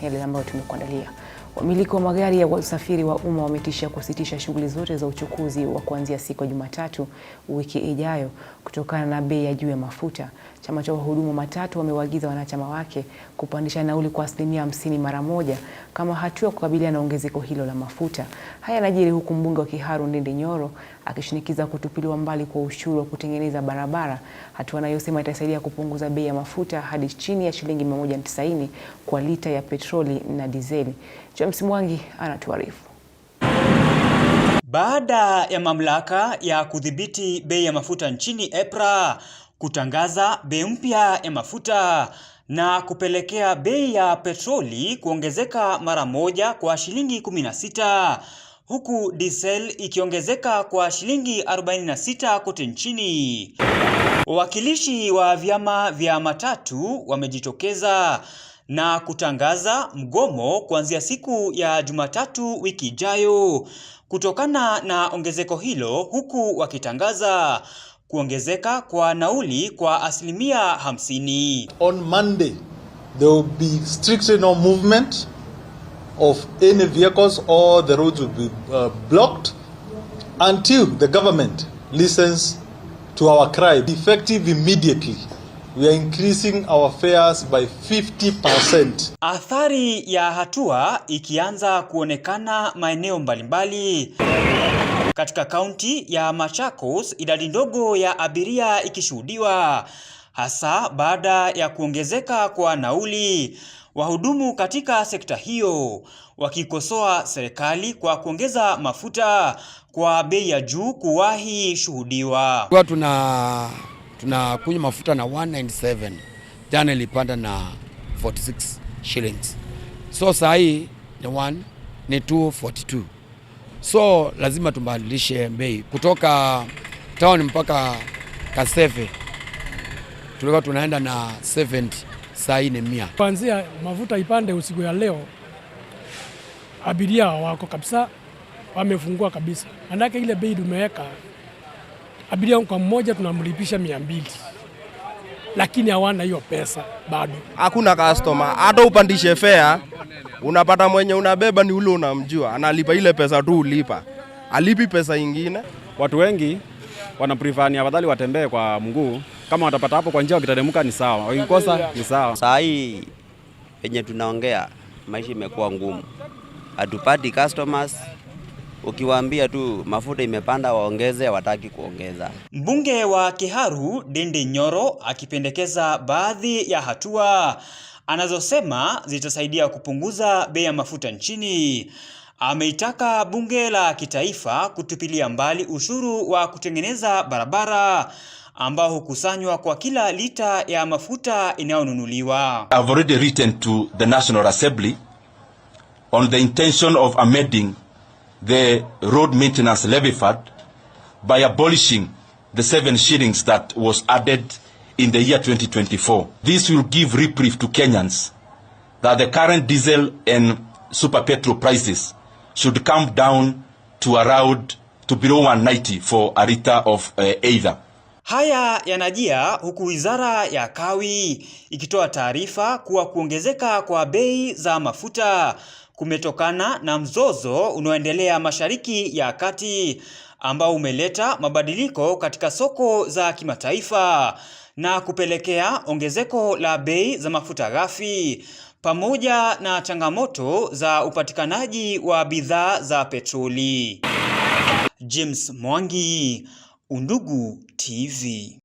yale ambayo tumekuandalia. Wamiliki wa magari ya usafiri wa umma wametishia kusitisha shughuli zote za uchukuzi wa kuanzia siku ya Jumatatu wiki ijayo kutokana na bei ya juu ya mafuta. Chama cha wahudumu matatu wamewaagiza wanachama wake kupandisha nauli kwa 50% mara moja kama hatua ya kukabiliana na ongezeko hilo la mafuta. Haya yanajiri huku mbunge wa Kiharu Ndindi Nyoro akishinikiza kutupiliwa mbali kwa ushuru wa kutengeneza barabara, hatua anayosema itasaidia kupunguza bei ya mafuta hadi chini ya shilingi 190 kwa lita ya petroli na dizeli. James Mwangi anatuarifu. Baada ya mamlaka ya kudhibiti bei ya mafuta nchini EPRA kutangaza bei mpya ya mafuta na kupelekea bei ya petroli kuongezeka mara moja kwa shilingi 16, huku diesel ikiongezeka kwa shilingi 46 kote nchini. Wawakilishi wa vyama vya matatu wamejitokeza na kutangaza mgomo kuanzia siku ya Jumatatu wiki ijayo kutokana na ongezeko hilo, huku wakitangaza kuongezeka kwa nauli kwa 50%. On Monday there will be strictly no movement of any vehicles, or the roads will be blocked until the government listens to our cry. Effective immediately, we are increasing our fares by 50%. Athari ya hatua ikianza kuonekana maeneo mbalimbali. Katika kaunti ya Machakos, idadi ndogo ya abiria ikishuhudiwa, hasa baada ya kuongezeka kwa nauli. Wahudumu katika sekta hiyo wakikosoa serikali kwa kuongeza mafuta kwa bei ya juu kuwahi shuhudiwa. Kwa tunakunywa mafuta na 197, jana ilipanda na 46 shillings. So saa hii ni 242. So lazima tubadilishe bei. Kutoka town mpaka Kaseve tulikuwa tunaenda na 70, saa hii ni 100. Kuanzia mafuta ipande usiku ya leo, abiria wako kabisa wamefungua kabisa. Manake ile bei tumeweka, abiria kwa mmoja tunamlipisha 200, lakini hawana hiyo pesa bado. Hakuna customer, hata upandishe fare unapata mwenye unabeba ni ule unamjua, analipa ile pesa tu ulipa, alipi pesa ingine. Watu wengi wanaprefer ni afadhali watembee kwa mguu, kama watapata hapo kwa njia wakiteremka ni sawa, wakikosa ni sawa. Saa hii yenye tunaongea maisha imekuwa ngumu, hatupati customers. Ukiwaambia tu mafuta imepanda waongeze, wataki kuongeza. Mbunge wa Kiharu Ndindi Nyoro akipendekeza baadhi ya hatua anazosema zitasaidia kupunguza bei ya mafuta nchini. Ameitaka bunge la kitaifa kutupilia mbali ushuru wa kutengeneza barabara ambao hukusanywa kwa kila lita ya mafuta inayonunuliwa. I've already written to the National Assembly on the intention of amending the road maintenance levy fund by abolishing the 7 shillings that was added in the year 2024. This will give reprieve to Kenyans that the current diesel and super petrol prices should come down to around to below 190 for a liter of either. Haya yanajia huku Wizara ya Kawi ikitoa taarifa kuwa kuongezeka kwa bei za mafuta kumetokana na mzozo unaoendelea Mashariki ya Kati ambao umeleta mabadiliko katika soko za kimataifa na kupelekea ongezeko la bei za mafuta ghafi pamoja na changamoto za upatikanaji wa bidhaa za petroli. James Mwangi, Undugu TV.